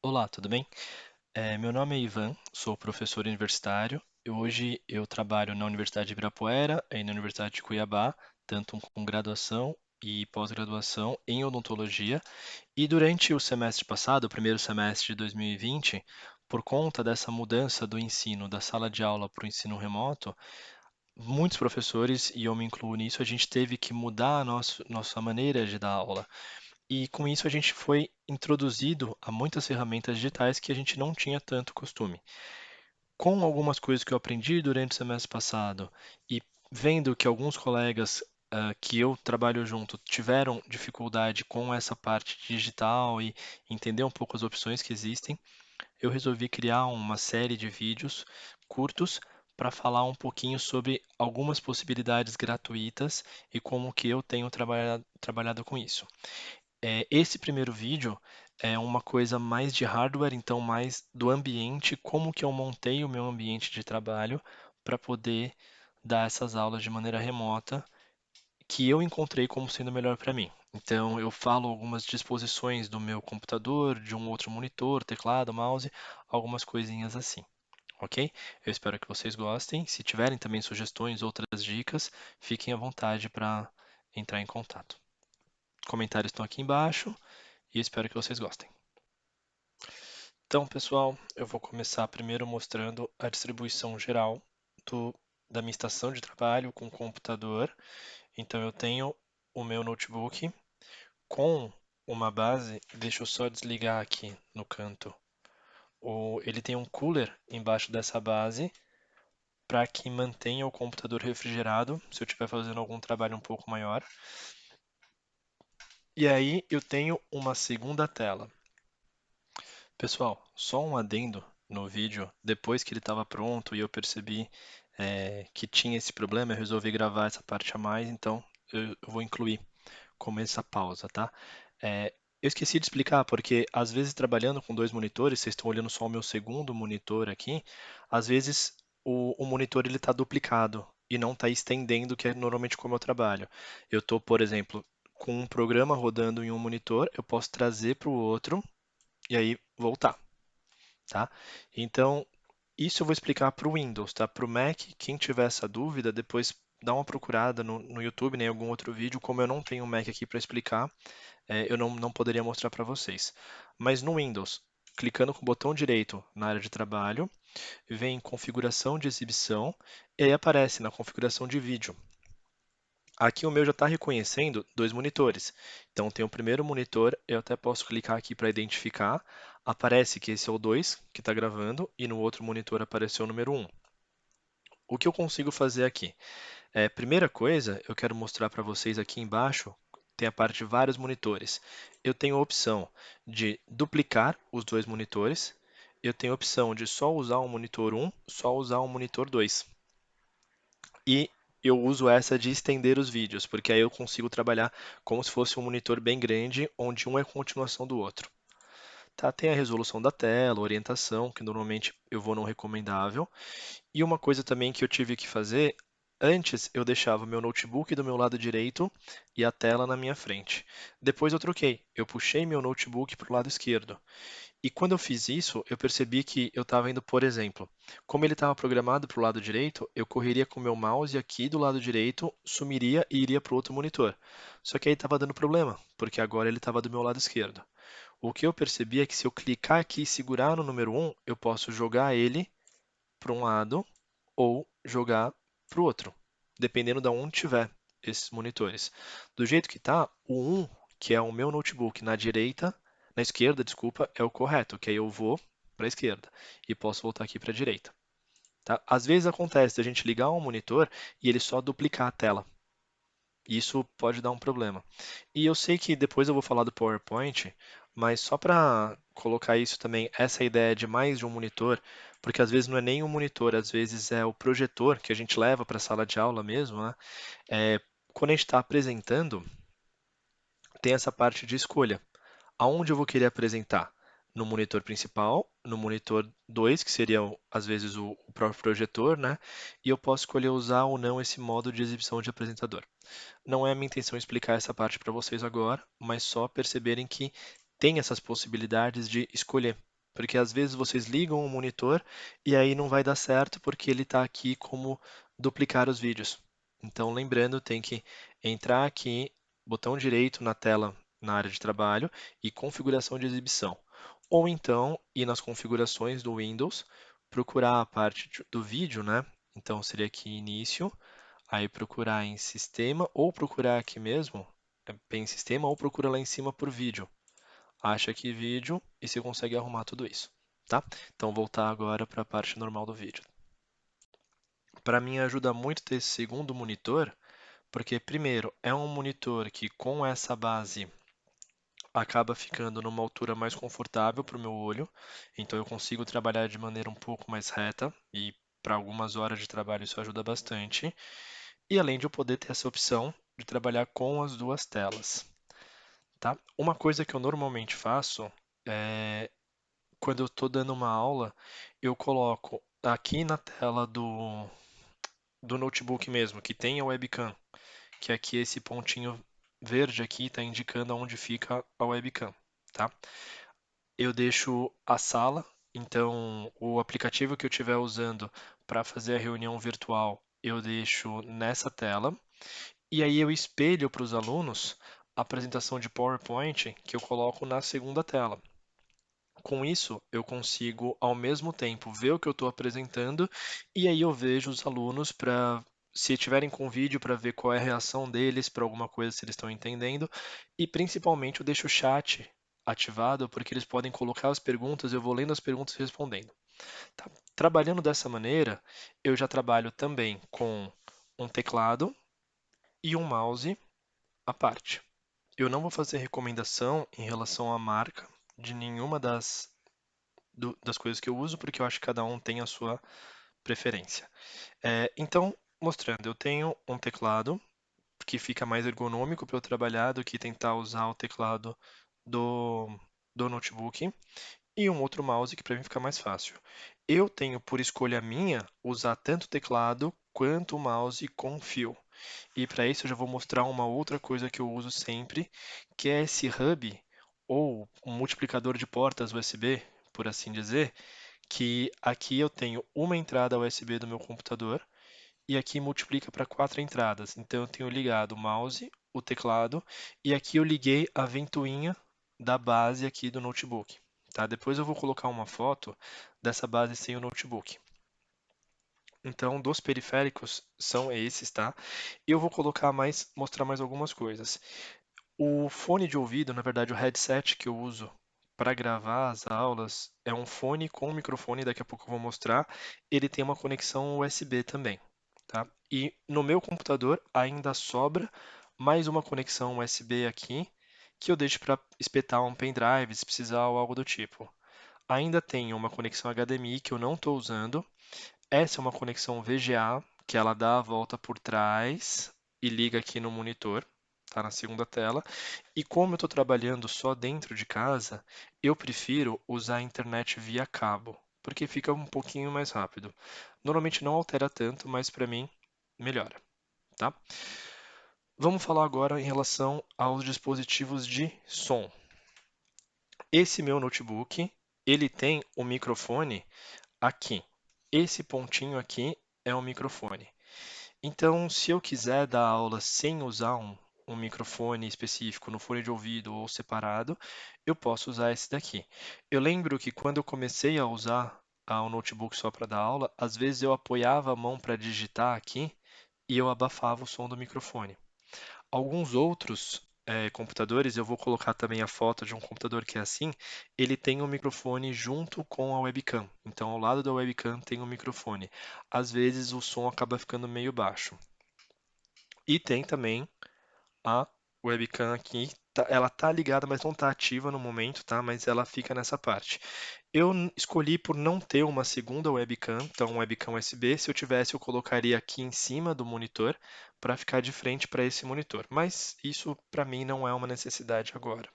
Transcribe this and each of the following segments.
Olá, tudo bem? Meu nome é Ivan, sou professor universitário. Hoje eu trabalho na Universidade de Ibirapuera e na Universidade de Cuiabá, tanto com graduação e pós-graduação em odontologia. E durante o semestre passado, o primeiro semestre de 2020, por conta dessa mudança do ensino da sala de aula para o ensino remoto, muitos professores, e eu me incluo nisso, a gente teve que mudar a nossa maneira de dar aula. E com isso a gente foi introduzido a muitas ferramentas digitais que a gente não tinha tanto costume. Com algumas coisas que eu aprendi durante o semestre passado e vendo que alguns colegas que eu trabalho junto tiveram dificuldade com essa parte digital e entender um pouco as opções que existem, eu resolvi criar uma série de vídeos curtos para falar um pouquinho sobre algumas possibilidades gratuitas e como que eu tenho trabalhado com isso. Esse primeiro vídeo é uma coisa mais de hardware, então mais do ambiente, como que eu montei o meu ambiente de trabalho para poder dar essas aulas de maneira remota, que eu encontrei como sendo melhor para mim. Então eu falo algumas disposições do meu computador, de um outro monitor, teclado, mouse, algumas coisinhas assim, ok? Eu espero que vocês gostem. Se tiverem também sugestões, outras dicas, fiquem à vontade para entrar em contato. Comentários estão aqui embaixo e espero que vocês gostem. Então, pessoal, eu vou começar primeiro mostrando a distribuição geral da minha estação de trabalho com o computador. Então, eu tenho o meu notebook com uma base. Deixa eu só desligar aqui no canto. Ele tem um cooler embaixo dessa base para que mantenha o computador refrigerado se eu estiver fazendo algum trabalho um pouco maior. E aí eu tenho uma segunda tela. Pessoal, só um adendo no vídeo. Depois que ele estava pronto e eu percebi que tinha esse problema, eu resolvi gravar essa parte a mais, então eu vou incluir como essa pausa, tá? Eu esqueci de explicar, porque às vezes trabalhando com dois monitores, vocês estão olhando só o meu segundo monitor aqui, às vezes o monitor ele está duplicado e não está estendendo, que é normalmente como eu trabalho. Eu estou, por exemplo, com um programa rodando em um monitor, eu posso trazer para o outro e aí voltar, tá? Então, isso eu vou explicar para o Windows, tá? Para o Mac, quem tiver essa dúvida, depois dá uma procurada no YouTube, né, em algum outro vídeo. Como eu não tenho o Mac aqui para explicar, eu não poderia mostrar para vocês. Mas no Windows, clicando com o botão direito na área de trabalho, vem configuração de exibição e aí aparece na configuração de vídeo. Aqui o meu já está reconhecendo dois monitores. Então tem o primeiro monitor, eu até posso clicar aqui para identificar. Aparece que esse é o 2 que está gravando e no outro monitor apareceu o número 1. O que eu consigo fazer aqui? Primeira coisa, eu quero mostrar para vocês aqui embaixo, tem a parte de vários monitores. Eu tenho a opção de duplicar os dois monitores, eu tenho a opção de só usar o monitor 1, só usar o monitor 2. E eu uso essa de estender os vídeos, porque aí eu consigo trabalhar como se fosse um monitor bem grande, onde um é continuação do outro. Tá, tem a resolução da tela, orientação, que normalmente eu vou no recomendável. E uma coisa também que eu tive que fazer, antes eu deixava meu notebook do meu lado direito e a tela na minha frente. Depois eu troquei, eu puxei meu notebook para o lado esquerdo. E quando eu fiz isso, eu percebi que eu estava indo, por exemplo, como ele estava programado para o lado direito, eu correria com o meu mouse aqui do lado direito, sumiria e iria para o outro monitor. Só que aí estava dando problema, porque agora ele estava do meu lado esquerdo. O que eu percebi é que se eu clicar aqui e segurar no número 1, eu posso jogar ele para um lado ou jogar para o outro, dependendo de onde tiver esses monitores. Do jeito que está, o 1, que é o meu notebook na esquerda, desculpa, é o correto, que aí eu vou para a esquerda e posso voltar aqui para a direita. Tá? Às vezes acontece a gente ligar um monitor e ele só duplicar a tela. Isso pode dar um problema. E eu sei que depois eu vou falar do PowerPoint, mas só para colocar isso também, essa ideia de mais de um monitor, porque às vezes não é nem um monitor, às vezes é o projetor que a gente leva para a sala de aula mesmo, né? É, quando a gente está apresentando, tem essa parte de escolha. Aonde eu vou querer apresentar? No monitor principal, no monitor 2, que seria às vezes o próprio projetor, né? E eu posso escolher usar ou não esse modo de exibição de apresentador. Não é a minha intenção explicar essa parte para vocês agora, mas só perceberem que tem essas possibilidades de escolher. porque às vezes vocês ligam o monitor e aí não vai dar certo porque ele está aqui como duplicar os vídeos. Então, lembrando, tem que entrar aqui, botão direito na tela, na área de trabalho e configuração de exibição. Ou então, ir nas configurações do Windows, procurar a parte do vídeo, né? Então, seria aqui início, aí procurar em sistema, ou procurar aqui mesmo, bem em sistema, ou procura lá em cima por vídeo. Acha aqui vídeo e você consegue arrumar tudo isso, tá? Então, voltar agora para a parte normal do vídeo. Para mim, ajuda muito ter esse segundo monitor, porque, primeiro, é um monitor que com essa base acaba ficando numa altura mais confortável para o meu olho, então eu consigo trabalhar de maneira um pouco mais reta e para algumas horas de trabalho isso ajuda bastante. E além de eu poder ter essa opção de trabalhar com as duas telas, tá? Uma coisa que eu normalmente faço é quando eu estou dando uma aula, eu coloco aqui na tela do notebook mesmo, que tem a webcam, que aqui esse pontinho verde aqui está indicando onde fica a webcam, tá? Eu deixo a sala, então o aplicativo que eu estiver usando para fazer a reunião virtual, eu deixo nessa tela, e aí eu espelho para os alunos a apresentação de PowerPoint que eu coloco na segunda tela. Com isso, eu consigo ao mesmo tempo ver o que eu estou apresentando e aí eu vejo os alunos para, se tiverem com vídeo, para ver qual é a reação deles para alguma coisa, se eles estão entendendo. E principalmente eu deixo o chat ativado porque eles podem colocar as perguntas, eu vou lendo as perguntas e respondendo. Tá? Trabalhando dessa maneira, eu já trabalho também com um teclado e um mouse à parte. Eu não vou fazer recomendação em relação à marca de nenhuma das coisas que eu uso, porque eu acho que cada um tem a sua preferência. Então, mostrando, eu tenho um teclado que fica mais ergonômico para eu trabalhar do que tentar usar o teclado do, do notebook, e um outro mouse que para mim fica mais fácil. Eu tenho por escolha minha usar tanto o teclado quanto o mouse com fio. E para isso eu já vou mostrar uma outra coisa que eu uso sempre, que é esse hub ou um multiplicador de portas USB, por assim dizer, que aqui eu tenho uma entrada USB do meu computador e aqui multiplica para 4 entradas. Então eu tenho ligado o mouse, o teclado e aqui eu liguei a ventoinha da base aqui do notebook. Tá? Depois eu vou colocar uma foto dessa base sem o notebook. Então, dos periféricos são esses, tá? E eu vou mostrar mais algumas coisas. O fone de ouvido, na verdade, o headset que eu uso para gravar as aulas é um fone com microfone, daqui a pouco eu vou mostrar. Ele tem uma conexão USB também, tá? E no meu computador ainda sobra mais uma conexão USB aqui, que eu deixo para espetar um pendrive se precisar ou algo do tipo. Ainda tenho uma conexão HDMI que eu não estou usando. Essa é uma conexão VGA, que ela dá a volta por trás e liga aqui no monitor, tá na segunda tela. E como eu estou trabalhando só dentro de casa, eu prefiro usar a internet via cabo, porque fica um pouquinho mais rápido. Normalmente não altera tanto, mas para mim melhora, tá? Vamos falar agora em relação aos dispositivos de som. Esse meu notebook, ele tem o microfone aqui. Esse pontinho aqui é o microfone. Então, se eu quiser dar aula sem usar um microfone específico no fone de ouvido ou separado, eu posso usar esse daqui. Eu lembro que quando eu comecei a usar o notebook só para dar aula, às vezes eu apoiava a mão para digitar aqui e eu abafava o som do microfone. Alguns outros computadores, eu vou colocar também a foto de um computador que é assim, ele tem um microfone junto com a webcam. Então, ao lado da webcam tem um microfone. Às vezes o som acaba ficando meio baixo. E tem também a webcam aqui, ela tá ligada, mas não tá ativa no momento, tá? Mas ela fica nessa parte. Eu escolhi por não ter uma segunda webcam, então uma webcam USB. Se eu tivesse, eu colocaria aqui em cima do monitor para ficar de frente para esse monitor. Mas isso para mim não é uma necessidade agora.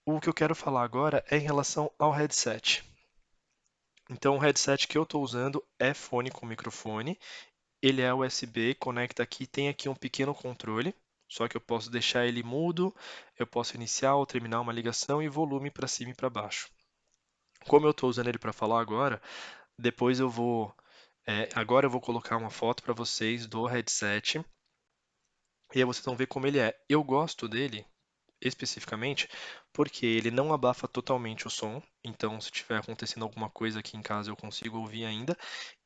O que eu quero falar agora é em relação ao headset. Então, o headset que eu estou usando é fone com microfone. Ele é USB, conecta aqui, tem aqui um pequeno controle, só que eu posso deixar ele mudo, eu posso iniciar ou terminar uma ligação e volume para cima e para baixo. Como eu estou usando ele para falar agora, depois eu vou, agora eu vou colocar uma foto para vocês do headset e aí vocês vão ver como ele é. Eu gosto dele especificamente porque ele não abafa totalmente o som, então se tiver acontecendo alguma coisa aqui em casa eu consigo ouvir ainda,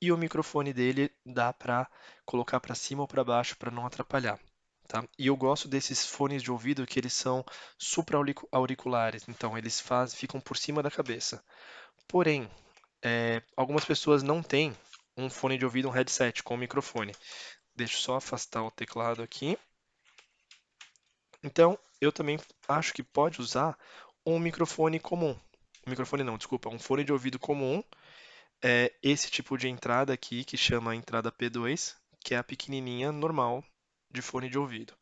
e o microfone dele dá para colocar para cima ou para baixo para não atrapalhar. Tá? E eu gosto desses fones de ouvido que eles são supra-auriculares, então eles ficam por cima da cabeça. Porém, algumas pessoas não têm um fone de ouvido, um headset com microfone. Deixa eu só afastar o teclado aqui. Então, eu também acho que pode usar um microfone comum. Um microfone não, desculpa, um fone de ouvido comum. É esse tipo de entrada aqui que chama entrada P2, que é a pequenininha normal de fone de ouvido.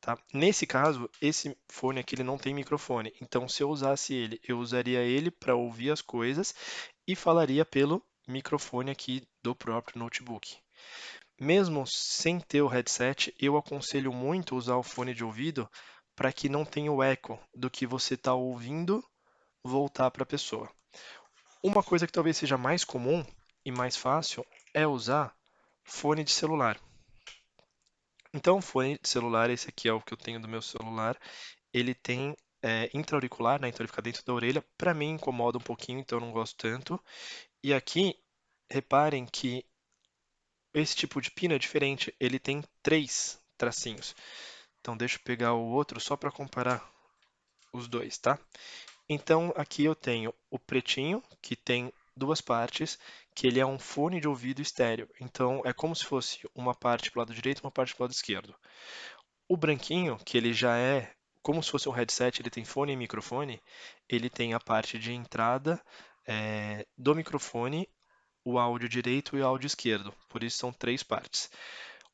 Tá? Nesse caso, esse fone aqui ele não tem microfone. Então, se eu usasse ele, eu usaria ele para ouvir as coisas e falaria pelo microfone aqui do próprio notebook. Mesmo sem ter o headset, eu aconselho muito usar o fone de ouvido para que não tenha o eco do que você está ouvindo voltar para a pessoa. Uma coisa que talvez seja mais comum e mais fácil é usar fone de celular. Então, fone de celular, esse aqui é o que eu tenho do meu celular, ele tem intra-auricular, né? Então ele fica dentro da orelha. Para mim incomoda um pouquinho, então eu não gosto tanto. E aqui, reparem que esse tipo de pino é diferente, ele tem 3 tracinhos. Então deixa eu pegar o outro só para comparar os dois, tá? Então aqui eu tenho o pretinho, que tem duas partes, que ele é um fone de ouvido estéreo. Então é como se fosse uma parte para o lado direito e uma parte para o lado esquerdo. O branquinho, que ele já é como se fosse um headset, ele tem fone e microfone, ele tem a parte de entrada do microfone, o áudio direito e o áudio esquerdo. Por isso são 3 partes.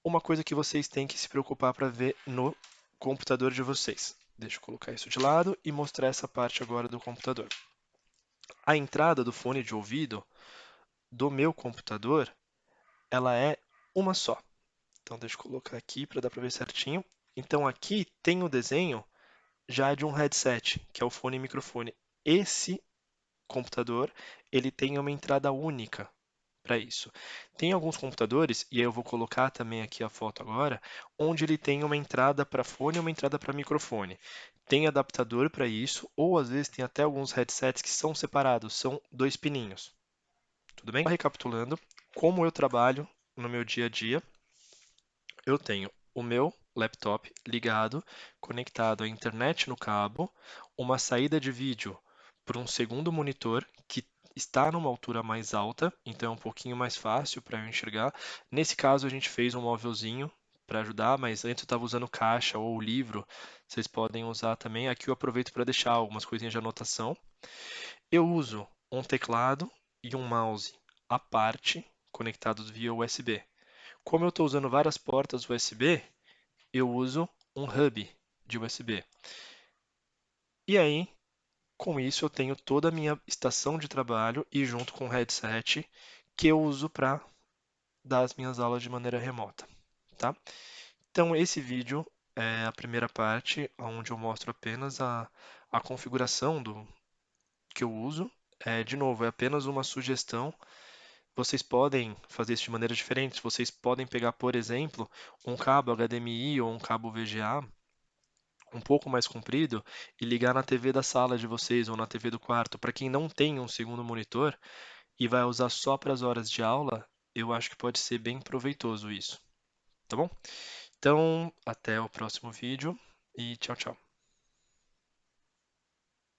Uma coisa que vocês têm que se preocupar para ver no computador de vocês. Deixa eu colocar isso de lado e mostrar essa parte agora do computador. A entrada do fone de ouvido do meu computador, ela é uma só. Então deixa eu colocar aqui para dar para ver certinho. Então aqui tem o desenho já de um headset, que é o fone e microfone. Esse computador, ele tem uma entrada única para isso. Tem alguns computadores, e aí eu vou colocar também aqui a foto agora, onde ele tem uma entrada para fone e uma entrada para microfone. Tem adaptador para isso, ou às vezes tem até alguns headsets que são separados, são 2 pininhos. Tudo bem? Recapitulando, como eu trabalho no meu dia a dia, eu tenho o meu laptop ligado, conectado à internet no cabo, uma saída de vídeo para um segundo monitor que está numa altura mais alta, então é um pouquinho mais fácil para eu enxergar. Nesse caso, a gente fez um móvelzinho para ajudar, mas antes eu estava usando caixa ou livro, vocês podem usar também. Aqui eu aproveito para deixar algumas coisinhas de anotação. Eu uso um teclado e um mouse à parte, conectados via USB. Como eu estou usando várias portas USB, eu uso um hub de USB. E aí, com isso, eu tenho toda a minha estação de trabalho e junto com o headset que eu uso para dar as minhas aulas de maneira remota, tá? Então, esse vídeo é a primeira parte, onde eu mostro apenas a configuração do que eu uso. De novo, é apenas uma sugestão. Vocês podem fazer isso de maneiras diferentes. Vocês podem pegar, por exemplo, um cabo HDMI ou um cabo VGA um pouco mais comprido e ligar na TV da sala de vocês ou na TV do quarto. Para quem não tem um segundo monitor e vai usar só para as horas de aula, eu acho que pode ser bem proveitoso isso, tá bom? Então, até o próximo vídeo e tchau, tchau.